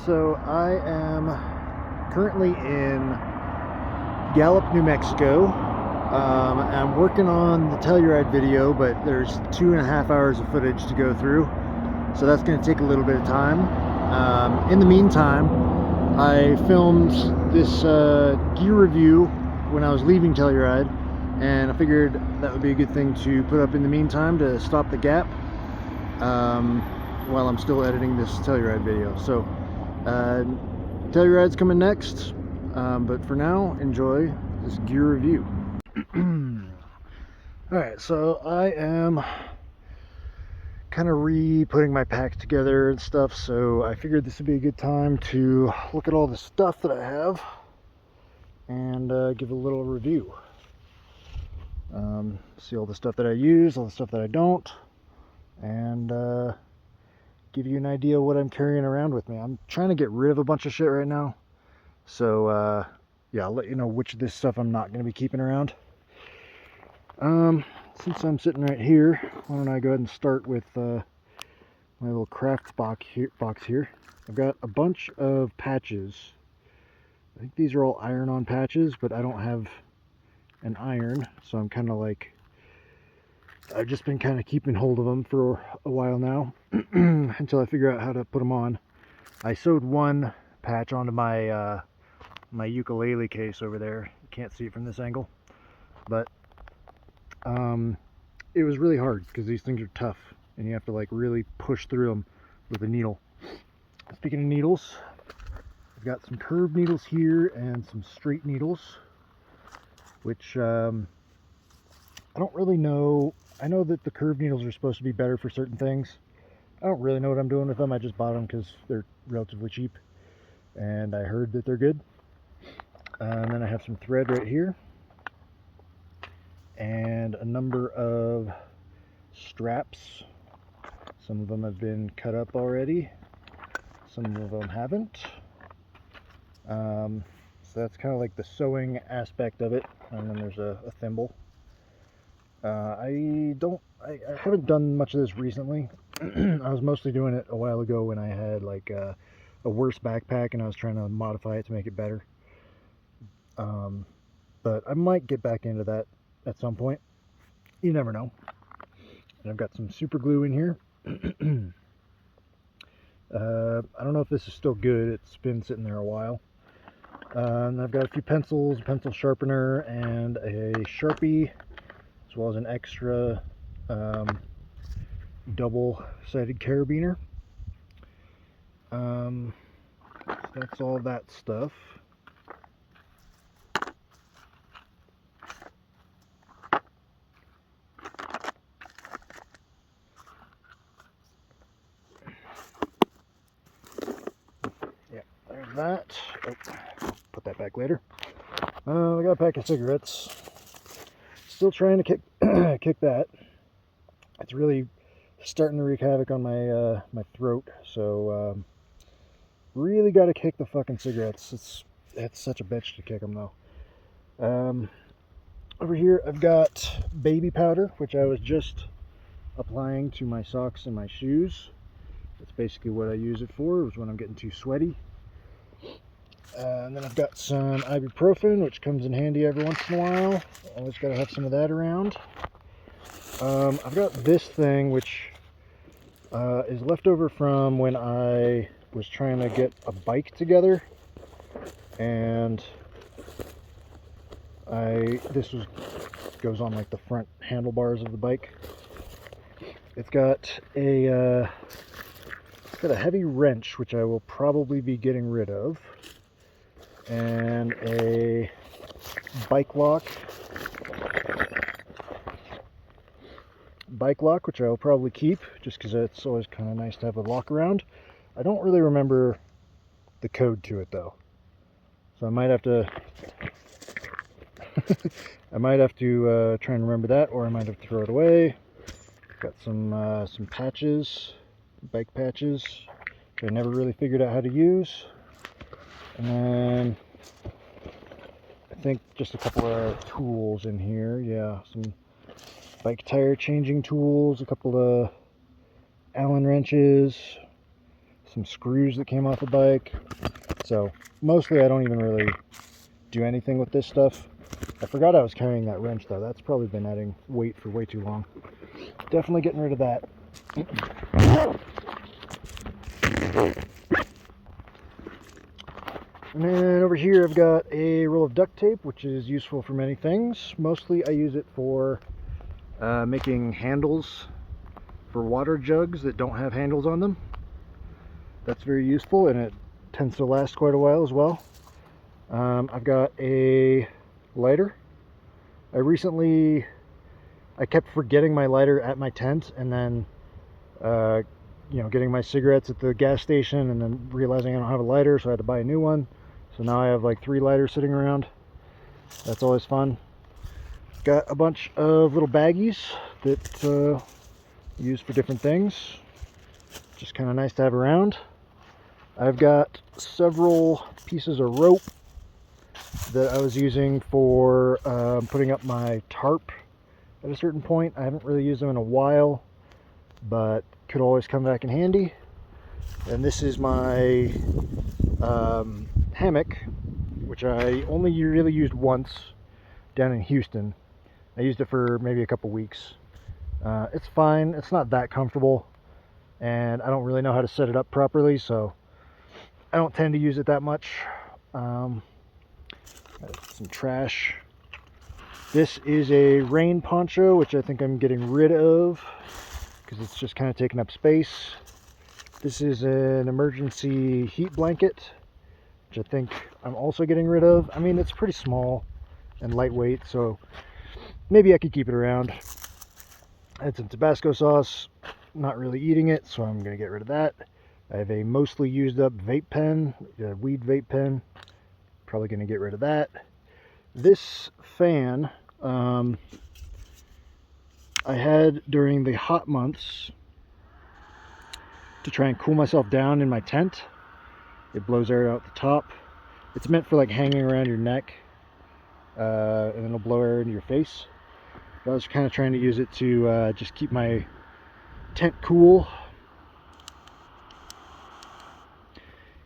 So I am currently in Gallup, New Mexico. I'm working on the Telluride video, but there's 2.5 hours of footage to go through, so that's going to take a little bit of time. In the meantime, I filmed this gear review when I was leaving Telluride, and I figured that would be a good thing to put up in the meantime to stop the gap while I'm still editing this Telluride video. So Telluride's coming next, but for now, enjoy this gear review. Alright, so I am kind of re-putting my pack together and stuff, so I figured this would be a good time to look at all the stuff that I have and give a little review. See all the stuff that I use, all the stuff that I don't, and give you an idea of what I'm carrying around with me. I'm trying to get rid of a bunch of shit right now, so yeah, I'll let you know which of this stuff I'm not going to be keeping around. Since I'm sitting right here, why don't I go ahead and start with my little craft box here. I've got a bunch of patches. I think these are all iron-on patches, but I don't have an iron, so I'm kind of like, I've just been kind of keeping hold of them for a while now until I figure out how to put them on. I sewed one patch onto my my ukulele case over there. You can't see it from this angle, but it was really hard because these things are tough and you have to like really push through them with a needle. Speaking of needles, I've got some curved needles here and some straight needles, which I don't really know. I know that the curved needles are supposed to be better for certain things. I don't really know what I'm doing with them. I just bought them because they're relatively cheap and I heard that they're good. And then I have some thread right here and a number of straps. Some of them have been cut up already, some of them haven't. So that's kind of like the sewing aspect of it. And then there's a thimble. I haven't done much of this recently. I was mostly doing it a while ago when I had like a worse backpack and I was trying to modify it to make it better. But I might get back into that at some point. You never know. And I've got some super glue in here. I don't know if this is still good. It's been sitting there a while. And I've got a few pencils, a pencil sharpener, and a Sharpie, as well as an extra double-sided carabiner. So that's all that stuff. There's that. Oh, put that back later. I got a pack of cigarettes. Still trying to kick that. It's really starting to wreak havoc on my my throat. So really got to kick the fucking cigarettes. It's such a bitch to kick them though. Over here I've got baby powder, which I was just applying to my socks and my shoes. That's basically what I use it for, is when I'm getting too sweaty. And then I've got some ibuprofen, which comes in handy every once in a while. Always got to have some of that around. I've got this thing, which is left over from when I was trying to get a bike together. And this goes on like the front handlebars of the bike. It's got a heavy wrench, which I will probably be getting rid of, and a bike lock, which I will probably keep, just because it's always kind of nice to have a lock around. I don't really remember the code to it though, so I might have to try and remember that, or I might have to throw it away. Got some patches, bike patches, which I never really figured out how to use. And then I think just a couple of tools in here. Yeah, some bike tire changing tools, a couple of Allen wrenches, some screws that came off the bike. So mostly I don't even really do anything with this stuff. I forgot I was carrying that wrench though. That's probably been adding weight for way too long. Definitely getting rid of that. And then over here I've got a roll of duct tape, which is useful for many things. Mostly I use it for making handles for water jugs that don't have handles on them. That's very useful, and it tends to last quite a while as well. I've got a lighter. I kept forgetting my lighter at my tent, and then getting my cigarettes at the gas station, and then realizing I don't have a lighter, so I had to buy a new one. So now I have like 3 lighters sitting around. That's always fun. Got a bunch of little baggies that use for different things. Just kind of nice to have around. I've got several pieces of rope that I was using for putting up my tarp at a certain point. I haven't really used them in a while, but could always come back in handy. And this is my hammock, which I only really used once down in Houston. I used it for maybe a couple weeks. It's fine. It's not that comfortable, and I don't really know how to set it up properly, so I don't tend to use it that much. Some trash. This is a rain poncho, which I think I'm getting rid of because it's just kind of taking up space. This is an emergency heat blanket, which I think I'm also getting rid of. I mean, it's pretty small and lightweight, so maybe I could keep it around. I had some Tabasco sauce, not really eating it, so I'm going to get rid of that. I have a mostly used up vape pen, a weed vape pen. Probably going to get rid of that. This fan I had during the hot months to try and cool myself down in my tent. It blows air out the top. It's meant for like hanging around your neck, and then it'll blow air into your face. I was kind of trying to use it to just keep my tent cool.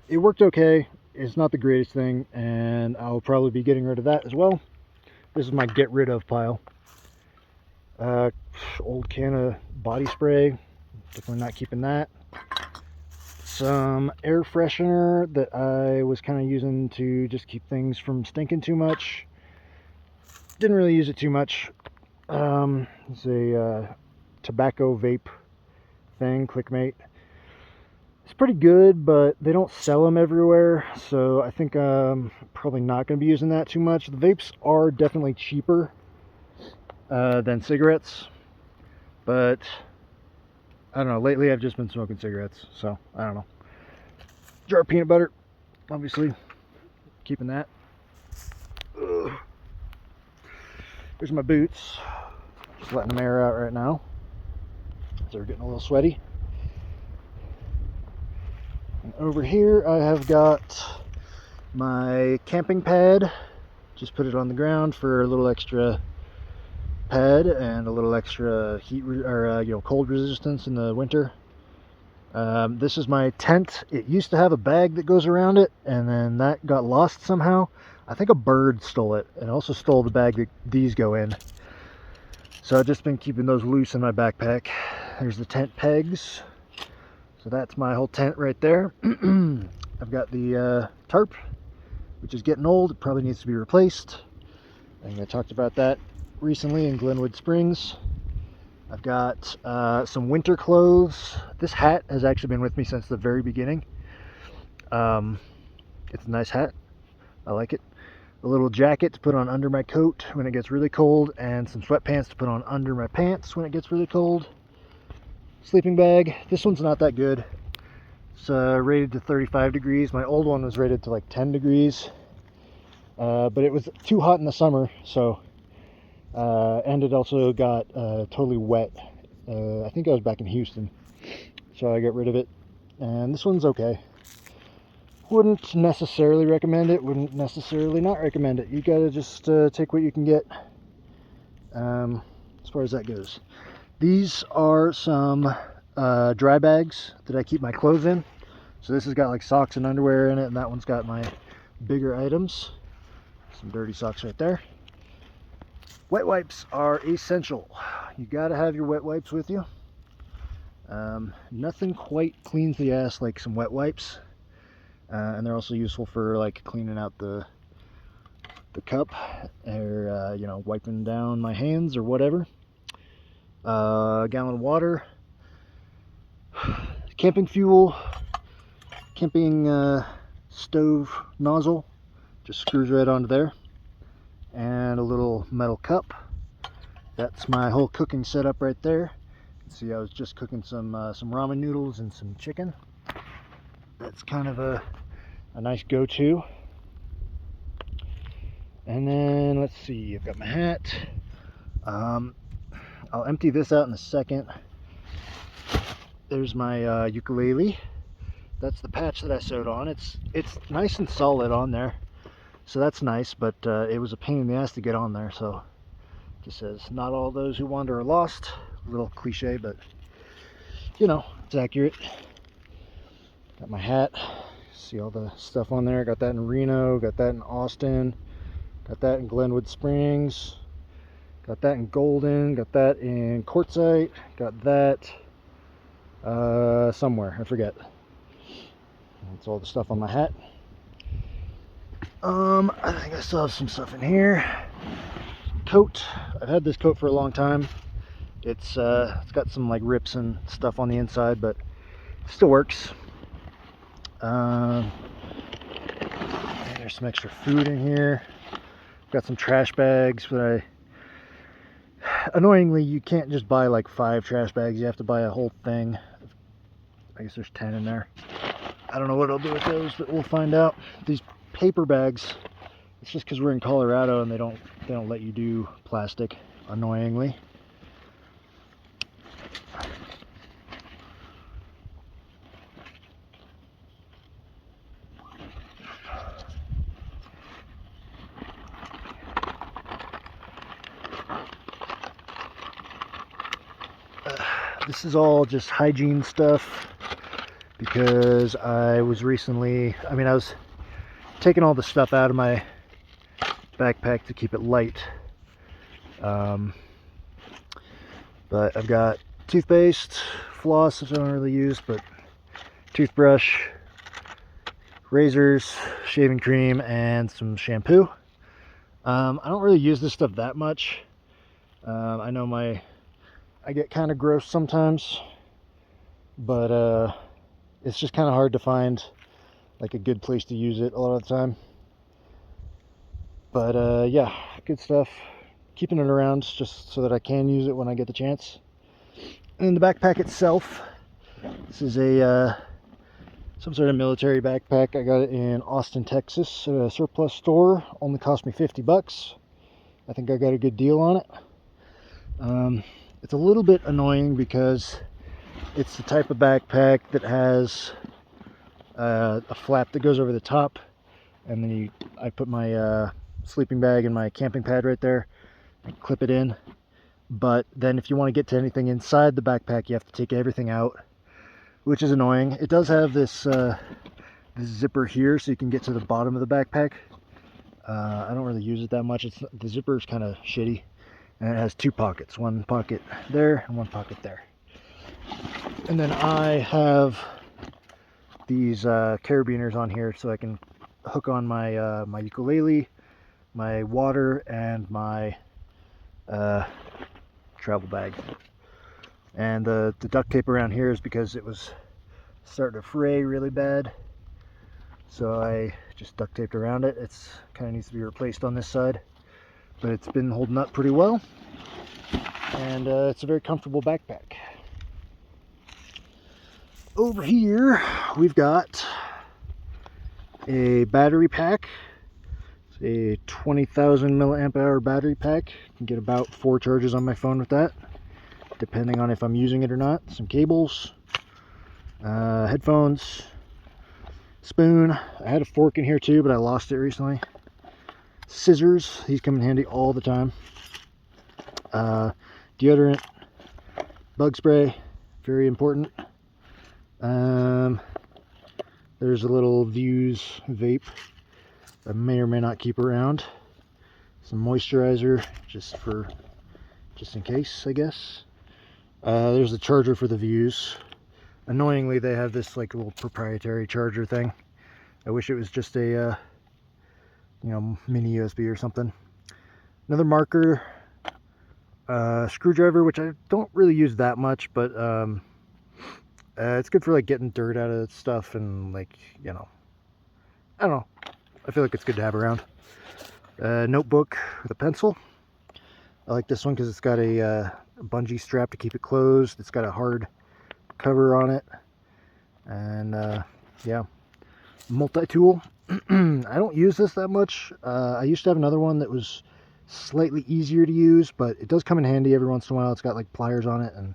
It worked okay. It's not the greatest thing, and I'll probably be getting rid of that as well. This is my get rid of pile. Old can of body spray. Definitely not keeping that. Some air freshener that I was kind of using to just keep things from stinking too much. Didn't really use it too much. It's a tobacco vape thing, Clickmate. It's pretty good, but they don't sell them everywhere, so I think I'm probably not going to be using that too much. The vapes are definitely cheaper than cigarettes, but I don't know. Lately, I've just been smoking cigarettes, so I don't know. Jar of peanut butter, obviously, keeping that. Ugh. Here's my boots. Just letting them air out right now. They're getting a little sweaty. And over here, I have got my camping pad. Just put it on the ground for a little extra pad and a little extra heat cold resistance in the winter. This is my tent. It used to have a bag that goes around it, and then that got lost somehow. I think a bird stole it, and also stole the bag that these go in. So I've just been keeping those loose in my backpack. There's the tent pegs. So that's my whole tent right there. I've got the tarp, which is getting old. It probably needs to be replaced. I think I talked about that recently in Glenwood Springs. I've got some winter clothes. This hat has actually been with me since the very beginning. It's a nice hat. I like it. A little jacket to put on under my coat when it gets really cold, and some sweatpants to put on under my pants when it gets really cold. Sleeping bag. This one's not that good. It's rated to 35 degrees. My old one was rated to like 10 degrees. But it was too hot in the summer, so and it also got totally wet. I think I was back in Houston, so I got rid of it. And this one's okay. Wouldn't necessarily recommend it. Wouldn't necessarily not recommend it. You gotta just take what you can get as far as that goes. These are some dry bags that I keep my clothes in. So this has got like socks and underwear in it, and that one's got my bigger items. Some dirty socks right there. Wet wipes are essential. You gotta have your wet wipes with you. Nothing quite cleans the ass like some wet wipes. And they're also useful for like cleaning out the cup, or you know, wiping down my hands or whatever. A gallon of water, camping fuel, camping stove nozzle, just screws right onto there, and a little metal cup. That's my whole cooking setup right there. You can see I was just cooking some ramen noodles and some chicken. That's kind of a nice go-to. And then let's see, I've got my hat. I'll empty this out in a second. There's my ukulele. That's the patch that I sewed on. It's nice and solid on there, so that's nice, but it was a pain in the ass to get on there. So it just says, not all those who wander are lost. A little cliche, but you know, it's accurate. Got my hat. See all the stuff on there. Got that in Reno, got that in Austin, got that in Glenwood Springs, got that in Golden, got that in Quartzsite, got that somewhere, I forget. That's all the stuff on my hat. I think I still have some stuff in here. Coat. I've had this coat for a long time. It's got some like rips and stuff on the inside, but it still works. There's some extra food in here. Got some trash bags, but annoyingly, you can't just buy like 5 trash bags. You have to buy a whole thing. I guess there's 10 in there. I don't know what I'll do with those, but we'll find out. These paper bags, it's just because we're in Colorado and they don't let you do plastic, annoyingly. This is all just hygiene stuff, because I was recently, I was taking all the stuff out of my backpack to keep it light. But I've got toothpaste, floss, which I don't really use, but toothbrush, razors, shaving cream, and some shampoo. I don't really use this stuff that much. I know I get kind of gross sometimes, but it's just kind of hard to find like a good place to use it a lot of the time. But yeah, good stuff. Keeping it around just so that I can use it when I get the chance. And the backpack itself, this is a some sort of military backpack. I got it in Austin, Texas at a surplus store. Only cost me 50 bucks. I think I got a good deal on it. It's a little bit annoying because it's the type of backpack that has a flap that goes over the top, and then I put my sleeping bag and my camping pad right there and clip it in. But then if you want to get to anything inside the backpack, you have to take everything out, which is annoying. It does have this zipper here, so you can get to the bottom of the backpack. I don't really use it that much. The zipper is kind of shitty, and it has 2 pockets, one pocket there and one pocket there. And then I have these carabiners on here, so I can hook on my my ukulele, my water, and my travel bag. And the duct tape around here is because it was starting to fray really bad, so I just duct taped around it. It's kind of needs to be replaced on this side, but it's been holding up pretty well, and it's a very comfortable backpack. Over here we've got a battery pack. It's a 20,000 milliamp hour battery pack. I can get about 4 charges on my phone with that, depending on if I'm using it or not. Some cables, headphones, spoon. I had a fork in here too, but I lost it recently. Scissors, these come in handy all the time. Deodorant, bug spray, very important. There's a little Views vape I may or may not keep around. Some moisturizer, just in case, I guess. There's the charger for the Views. Annoyingly, they have this like little proprietary charger thing. I wish it was just a, you know, mini USB or something. Another marker, screwdriver, which I don't really use that much, but it's good for like getting dirt out of stuff and like, you know, I don't know. I feel like it's good to have around. Notebook with a pencil. I like this one because it's got a bungee strap to keep it closed. It's got a hard cover on it. And yeah, multi-tool. I don't use this that much. I used to have another one that was slightly easier to use, but it does come in handy every once in a while. It's got like pliers on it and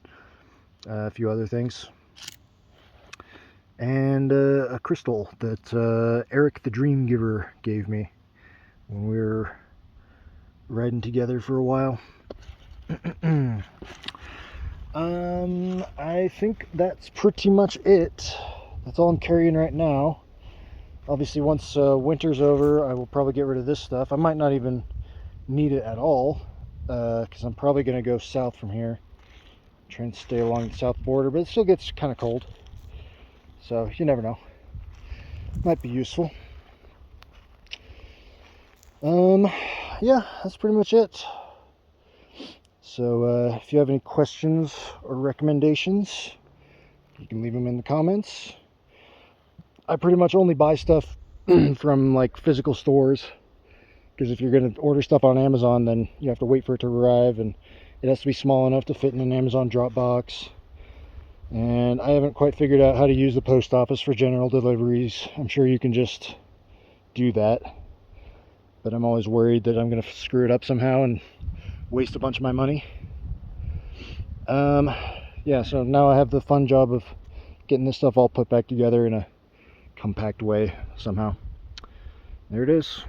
a few other things. And a crystal that Eric the Dream Giver gave me when we were riding together for a while. I think that's pretty much it. That's all I'm carrying right now. Obviously, once winter's over, I will probably get rid of this stuff. I might not even need it at all, because I'm probably going to go south from here. Try and stay along the south border, but it still gets kind of cold. So, you never know. Might be useful. Yeah, that's pretty much it. So, if you have any questions or recommendations, you can leave them in the comments. I pretty much only buy stuff from like physical stores, because if you're going to order stuff on Amazon, then you have to wait for it to arrive, and it has to be small enough to fit in an Amazon drop box. And I haven't quite figured out how to use the post office for general deliveries. I'm sure you can just do that, but I'm always worried that I'm going to screw it up somehow and waste a bunch of my money. Yeah, so now I have the fun job of getting this stuff all put back together in a compact way somehow. There it is.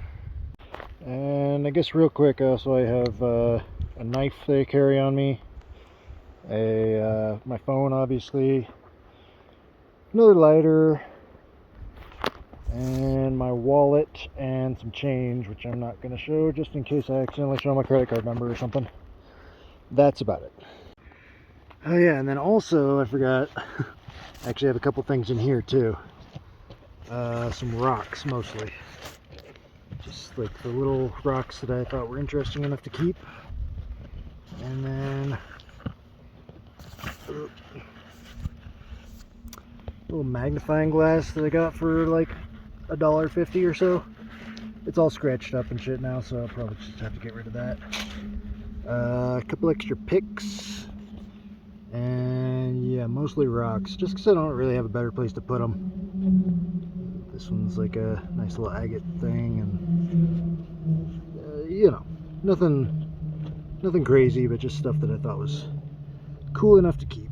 And I guess real quick, also I have a knife that I carry on me, my phone obviously, another lighter, and my wallet, and some change, which I'm not going to show just in case I accidentally show my credit card number or something. That's about it. Oh yeah, and then also I forgot, I actually have a couple things in here too. Some rocks mostly. Just like the little rocks that I thought were interesting enough to keep. And then a little magnifying glass that I got for like $1.50 or so. It's all scratched up and shit now, so I'll probably just have to get rid of that. A couple extra picks. And yeah, mostly rocks, just because I don't really have a better place to put them. This one's like a nice little agate thing, and you know, nothing crazy, but just stuff that I thought was cool enough to keep.